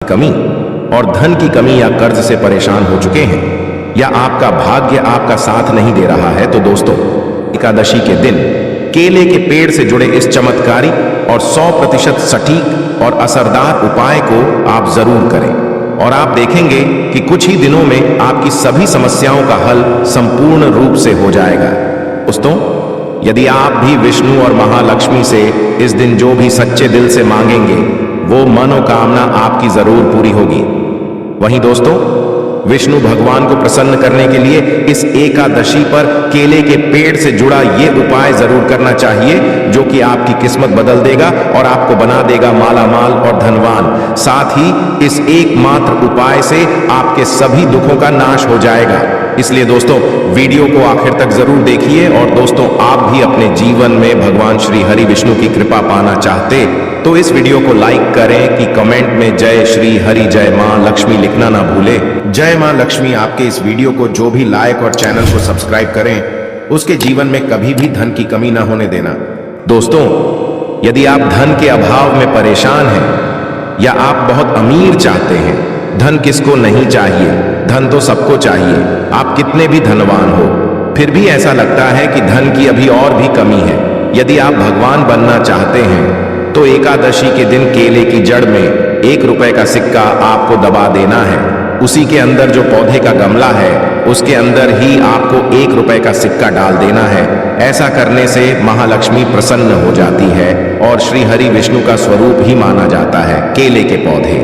कमी और धन की कमी या कर्ज से परेशान हो चुके हैं, या आपका भाग्य आपका साथ नहीं दे रहा है, तो दोस्तों एकादशी के दिन केले के पेड़ से जुड़े इस चमत्कारी और 100% सटीक और असरदार उपाय को आप जरूर करें और आप देखेंगे कि कुछ ही दिनों में आपकी सभी समस्याओं का हल संपूर्ण रूप से हो जाएगा। दोस्तों, यदि आप भी विष्णु और महालक्ष्मी से इस दिन जो भी सच्चे दिल से मांगेंगे वो मनोकामना आपकी जरूर पूरी होगी। वहीं दोस्तों, विष्णु भगवान को प्रसन्न करने के लिए इस एकादशी पर केले के पेड़ से जुड़ा ये उपाय जरूर करना चाहिए, जो कि आपकी किस्मत बदल देगा और आपको बना देगा मालामाल और धनवान। साथ ही इस एकमात्र उपाय से आपके सभी दुखों का नाश हो जाएगा। इसलिए दोस्तों, वीडियो को आखिर तक जरूर देखिए। और दोस्तों, आप भी अपने जीवन में भगवान श्री हरि विष्णु की कृपा पाना चाहते तो इस वीडियो को लाइक करें कि कमेंट में जय श्री हरि जय मां लक्ष्मी लिखना ना भूले। जय मां लक्ष्मी आपके इस वीडियो को जो भी लाइक और चैनल को सब्सक्राइब करें उसके जीवन में कभी भी धन की कमी ना होने देना। दोस्तों, यदि आप धन के अभाव में परेशान हैं या आप बहुत अमीर चाहते हैं, धन किसको नहीं चाहिए, धन तो सबको चाहिए। आप कितने भी धनवान हो फिर भी ऐसा लगता है कि धन की अभी और भी कमी है। यदि आप भगवान बनना चाहते हैं तो एकादशी के दिन केले की जड़ में 1 रुपए का सिक्का आपको दबा देना है। उसी के अंदर जो पौधे का गमला है उसके अंदर ही आपको 1 रुपए का सिक्का डाल देना है। ऐसा करने से महालक्ष्मी प्रसन्न हो जाती है और श्री हरि विष्णु का स्वरूप ही माना जाता है केले के पौधे।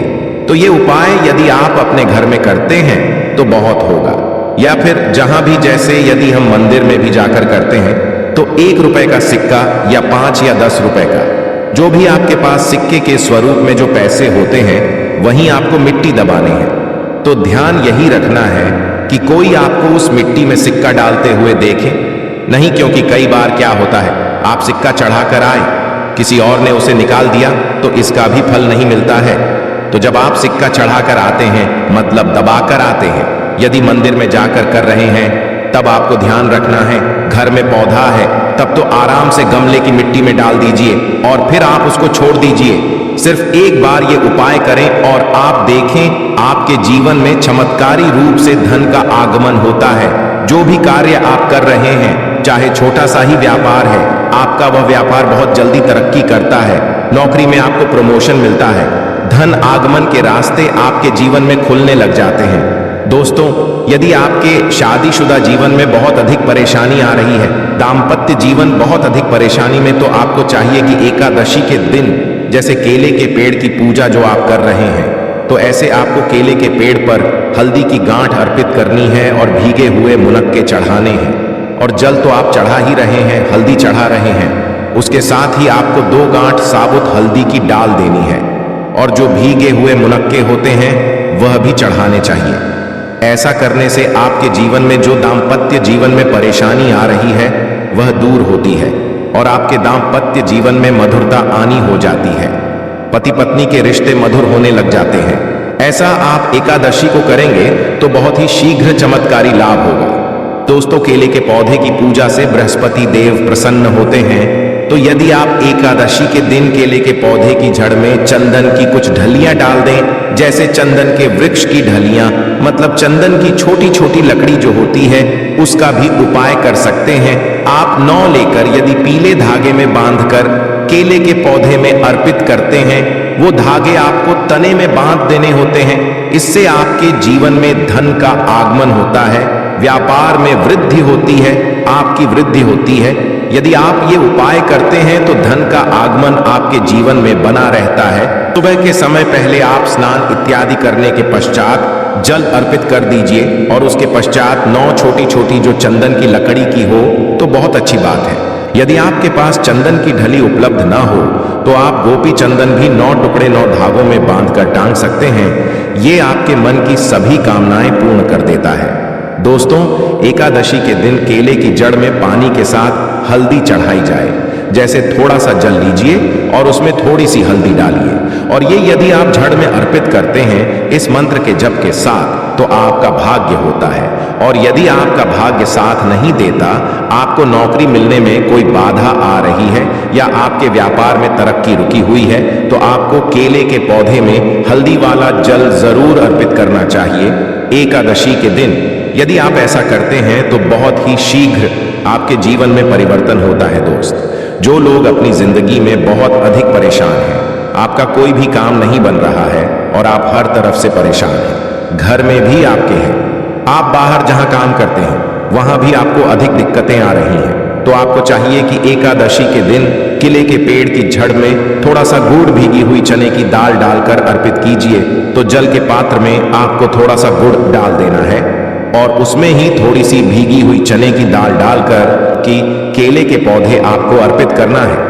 तो ये उपाय यदि आप अपने घर में करते हैं तो बहुत होगा, या फिर जहां भी, जैसे यदि हम मंदिर में भी जाकर करते हैं तो 1 रुपए का सिक्का या 5 या 10 रुपए का, जो भी आपके पास सिक्के के स्वरूप में जो पैसे होते हैं वहीं आपको मिट्टी दबाने हैं। तो ध्यान यही रखना है कि कोई आपको उस मिट्टी में सिक्का डालते हुए देखे नहीं, क्योंकि कई बार क्या होता है, आप सिक्का चढ़ाकर आए, किसी और ने उसे निकाल दिया तो इसका भी फल नहीं मिलता है। तो जब आप सिक्का चढ़ाकर आते हैं, मतलब दबाकर आते हैं, यदि मंदिर में जाकर कर रहे हैं, तब आपको ध्यान रखना है, घर में पौधा है तब तो आराम से गमले की मिट्टी में डाल दीजिए और फिर आप उसको छोड़ दीजिए। सिर्फ एक बार ये उपाय करें और आप देखें आपके जीवन में चमत्कारी रूप से धन का आगमन होता है। जो भी कार्य आप कर रहे हैं, चाहे छोटा सा ही व्यापार है, आपका वह व्यापार बहुत जल्दी तरक्की करता है। नौकरी में आपको प्रमोशन मिलता है, धन आगमन के रास्ते आपके जीवन में खुलने लग जाते हैं। दोस्तों, यदि आपके शादीशुदा जीवन में बहुत अधिक परेशानी आ रही है, दाम्पत्य जीवन बहुत अधिक परेशानी में, तो आपको चाहिए कि एकादशी के दिन जैसे केले के पेड़ की पूजा जो आप कर रहे हैं, तो ऐसे आपको केले के पेड़ पर हल्दी की गांठ अर्पित करनी है और भीगे हुए मुनक्के चढ़ाने हैं। और जल तो आप चढ़ा ही रहे हैं, हल्दी चढ़ा रहे हैं, उसके साथ ही आपको 2 गांठ साबुत हल्दी की डाल देनी है और जो भीगे हुए मुनक्के होते हैं वह भी चढ़ाने चाहिए। ऐसा करने से आपके जीवन में जो दाम्पत्य जीवन में परेशानी आ रही है वह दूर होती है और आपके दाम्पत्य जीवन में मधुरता आनी हो जाती है। पति पत्नी के रिश्ते मधुर होने लग जाते हैं। ऐसा आप एकादशी को करेंगे तो बहुत ही शीघ्र चमत्कारी लाभ होगा। दोस्तों, केले के पौधे की पूजा से बृहस्पति देव प्रसन्न होते हैं। तो यदि आप एकादशी के दिन केले के पौधे की जड़ में चंदन की कुछ ढलियां डाल दें, जैसे चंदन के वृक्ष की ढलियां, मतलब चंदन की छोटी छोटी लकड़ी जो होती है, उसका भी उपाय कर सकते हैं। आप 9 लेकर यदि पीले धागे में बांधकर केले के पौधे में अर्पित करते हैं, वो धागे आपको तने में बांध देने होते हैं। इससे आपके जीवन में धन का आगमन होता है, व्यापार में वृद्धि होती है, आपकी वृद्धि होती है। यदि आप ये उपाय करते हैं तो धन का आगमन आपके जीवन में बना रहता है। सुबह के समय पहले आप स्नान इत्यादि करने के पश्चात जल अर्पित कर दीजिए और उसके पश्चात 9 छोटी छोटी जो चंदन की लकड़ी की हो तो बहुत अच्छी बात है। यदि आपके पास चंदन की ढली उपलब्ध ना हो तो आप गोपी चंदन भी 9 टुकड़े 9 धागों में बांधकर टांग सकते हैं। ये आपके मन की सभी कामनाएं पूर्ण कर देता है। दोस्तों, एकादशी के दिन केले की जड़ में पानी के साथ हल्दी चढ़ाई जाए। जैसे थोड़ा सा जल लीजिए और उसमें थोड़ी सी हल्दी डालिए और ये यदि आप जड़ में अर्पित करते हैं इस मंत्र के जप के साथ, तो आपका भाग्य होता है। और यदि आपका भाग्य साथ नहीं देता, आपको नौकरी मिलने में कोई बाधा आ रही है या आपके व्यापार में तरक्की रुकी हुई है, तो आपको केले के पौधे में हल्दी वाला जल जरूर अर्पित करना चाहिए एकादशी के दिन। यदि आप ऐसा करते हैं तो बहुत ही शीघ्र आपके जीवन में परिवर्तन होता है दोस्त। जो लोग अपनी जिंदगी में बहुत अधिक परेशान हैं, आपका कोई भी काम नहीं बन रहा है और आप हर तरफ से परेशान हैं, घर में भी आपके हैं, आप बाहर जहां काम करते हैं वहां भी आपको अधिक दिक्कतें आ रही हैं, तो आपको चाहिए कि एकादशी के दिन केले के पेड़ की जड़ में थोड़ा सा गुड़ भीगी हुई चने की दाल डालकर अर्पित कीजिए। तो जल के पात्र में आपको थोड़ा सा गुड़ डाल देना है और उसमें ही थोड़ी सी भीगी हुई चने की दाल डालकर कि केले के पौधे आपको अर्पित करना है।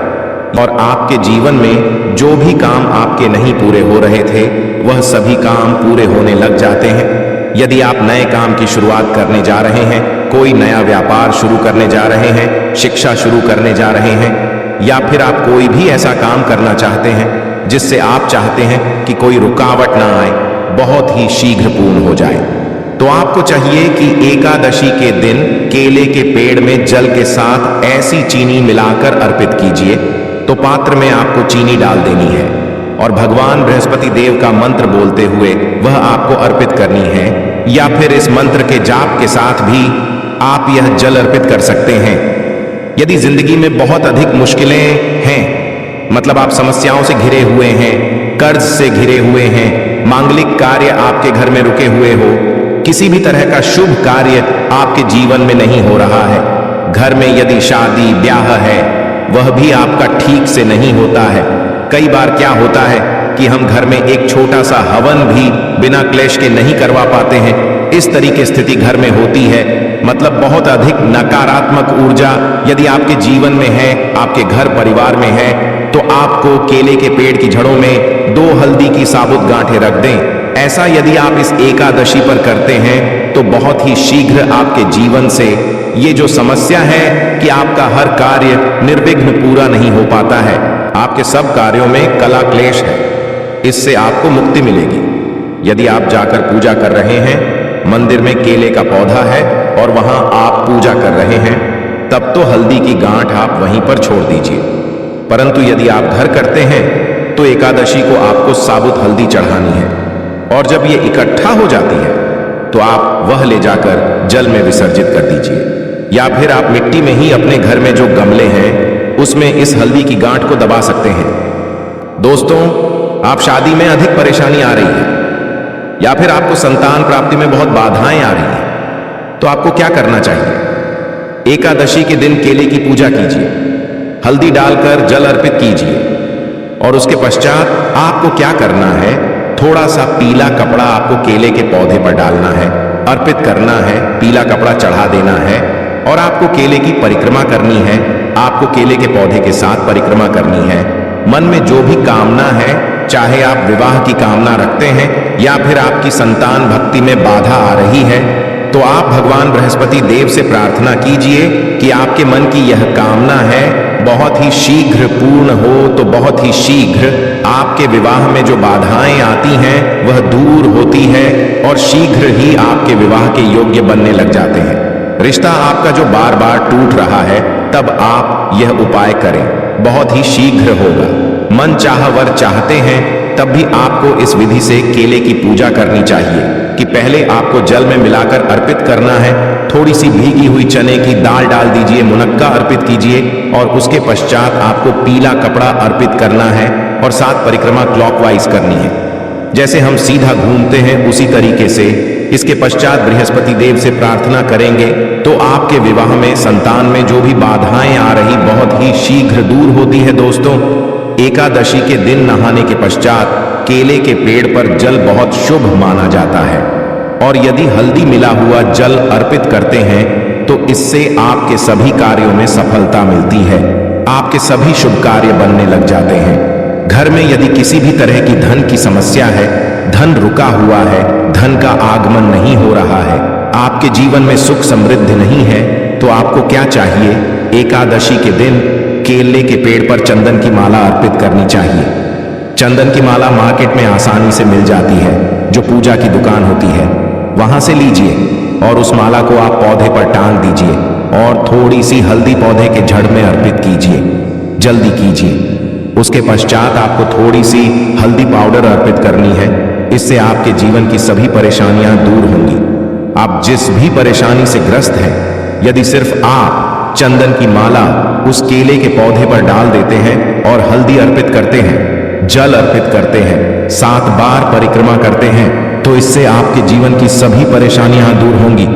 और आपके जीवन में जो भी काम आपके नहीं पूरे हो रहे थे, वह सभी काम पूरे होने लग जाते हैं। यदि आप नए काम की शुरुआत करने जा रहे हैं, कोई नया व्यापार शुरू करने जा रहे हैं, शिक्षा शुरू करने जा रहे हैं, या फिर आप कोई भी ऐसा काम करना चाहते हैं जिससे आप चाहते हैं कि कोई रुकावट ना आए, बहुत ही शीघ्र पूर्ण हो जाए, तो आपको चाहिए कि एकादशी के दिन केले के पेड़ में जल के साथ ऐसी चीनी मिलाकर अर्पित कीजिए। तो पात्र में आपको चीनी डाल देनी है और भगवान बृहस्पति देव का मंत्र बोलते हुए वह आपको अर्पित करनी है, या फिर इस मंत्र के जाप के साथ भी आप यह जल अर्पित कर सकते हैं। यदि जिंदगी में बहुत अधिक मुश्किलें हैं, मतलब आप समस्याओं से घिरे हुए हैं, कर्ज से घिरे हुए हैं, मांगलिक कार्य आपके घर में रुके हुए हो, किसी भी तरह का शुभ कार्य आपके जीवन में नहीं हो रहा है, घर में यदि शादी ब्याह है वह भी आपका ठीक से नहीं होता है। कई बार क्या होता है कि हम घर में एक छोटा सा हवन भी बिना क्लेश के नहीं करवा पाते हैं। इस तरीके स्थिति घर में होती है, मतलब बहुत अधिक नकारात्मक ऊर्जा यदि आपके जीवन में है, आपके घर परिवार में है, तो आपको केले के पेड़ की जड़ों में 2 हल्दी की साबुत गांठें रख दें। ऐसा यदि आप इस एकादशी पर करते हैं तो बहुत ही शीघ्र आपके जीवन से ये जो समस्या है कि आपका हर कार्य निर्विघ्न पूरा नहीं हो पाता है, आपके सब कार्यों में कला क्लेश है, इससे आपको मुक्ति मिलेगी। यदि आप जाकर पूजा कर रहे हैं, मंदिर में केले का पौधा है और वहां आप पूजा कर रहे हैं, तब तो हल्दी की गांठ आप वहीं पर छोड़ दीजिए। परंतु यदि आप घर करते हैं तो एकादशी को आपको साबुत हल्दी चढ़ानी है, और जब ये इकट्ठा हो जाती है तो आप वह ले जाकर जल में विसर्जित कर दीजिए, या फिर आप मिट्टी में ही अपने घर में जो गमले हैं उसमें इस हल्दी की गांठ को दबा सकते हैं। दोस्तों, आप शादी में अधिक परेशानी आ रही है या फिर आपको संतान प्राप्ति में बहुत बाधाएं आ रही हैं, तो आपको क्या करना चाहिए? एकादशी के दिन केले की पूजा कीजिए, हल्दी डालकर जल अर्पित कीजिए, और उसके पश्चात आपको क्या करना है, थोड़ा सा पीला कपड़ा आपको केले के पौधे पर डालना है, अर्पित करना है, पीला कपड़ा चढ़ा देना है, और आपको केले की परिक्रमा करनी है। आपको केले के पौधे के साथ परिक्रमा करनी है। मन में जो भी कामना है, चाहे आप विवाह की कामना रखते हैं या फिर आपकी संतान भक्ति में बाधा आ रही है, तो आप भगवान बृहस्पति देव से प्रार्थना कीजिए कि आपके मन की यह कामना है बहुत ही शीघ्र पूर्ण हो। तो बहुत ही शीघ्र आपके विवाह में जो बाधाएं आती हैं वह दूर होती है और शीघ्र ही आपके विवाह के योग्य बनने लग जाते हैं। रिश्ता आपका जो बार बार टूट रहा है, तब आप यह उपाय करें, बहुत ही शीघ्र होगा। मन चाह वर चाहते हैं, तब भी आपको इस विधि से केले की पूजा करनी चाहिए कि पहले आपको जल में मिलाकर अर्पित करना है, थोड़ी सी भीगी हुई चने की दाल डाल दीजिए, मुनक्का अर्पित कीजिए, और उसके पश्चात आपको पीला कपड़ा अर्पित करना है और साथ परिक्रमा क्लॉकवाइज करनी है। जैसे हम सीधा घूमते हैं उसी तरीके से इसके पश्चात बृहस्पति देव से प्रार्थना करेंगे तो आपके विवाह में, संतान में जो भी बाधाएं आ रही बहुत ही शीघ्र दूर होती है। दोस्तों, एकादशी के दिन नहाने के पश्चात केले के पेड़ पर जल बहुत शुभ माना जाता है, और यदि हल्दी मिला हुआ जल अर्पित करते हैं तो इससे आपके सभी कार्यों में सफलता मिलती है, आपके सभी शुभ कार्य बनने लग जाते हैं। घर में यदि किसी भी तरह की धन की समस्या है, धन रुका हुआ है, धन का आगमन नहीं हो रहा है, आपके जीवन में सुख समृद्धि नहीं है, तो आपको क्या चाहिए? एकादशी के दिन केले के पेड़ पर चंदन की माला अर्पित करनी चाहिए। चंदन की माला मार्केट में आसानी से मिल जाती है, जो पूजा की दुकान होती है। वहां से लीजिए और उस माला को आप पौधे पर टांग दीजिए और थोड़ी सी हल्दी पौधे के जड़ में अर्पित कीजिए। जल्दी कीजिए। उसके पश्चात आपको थोड़ी सी हल्दी पाउडर अर्पित करनी है। इससे आपके जीवन की सभी परेशानियां दूर होंगी। आप जिस भी परेशानी से ग्रस्त हैं, यदि सिर्फ आप चंदन की माला उस केले के पौधे पर डाल देते हैं और हल्दी अर्पित करते हैं, जल अर्पित करते हैं, 7 बार परिक्रमा करते हैं, तो इससे आपके जीवन की सभी परेशानियां दूर होंगी।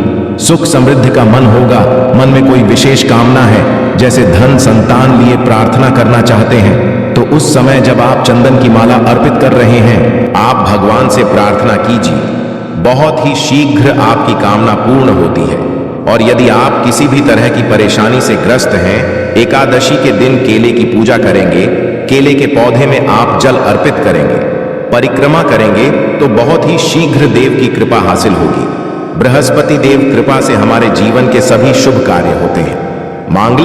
सुख समृद्धि का मन होगा। मन में कोई विशेष कामना है, जैसे धन संतान लिए प्रार्थना करना चाहते हैं, तो उस समय जब आप चंदन की माला अर्पित कर रहे हैं, आप भगवान से प्रार्थना कीजिए। बहुत ही शीघ्र आपकी कामना पूर्ण होती है। और यदि आप किसी भी तरह की परेशानी से ग्रस्त हैं, एकादशी के दिन केले की पूजा करेंगे, केले के पौधे में आप जल अर्पित करेंगे, परिक्रमा करेंगे, तो बहुत ही शीघ्र देव की कृपा हासिल होगी। बृहस्पति देव कृपा से हमारे जीवन के सभी शुभ कार्य होते हैं। मांगलिक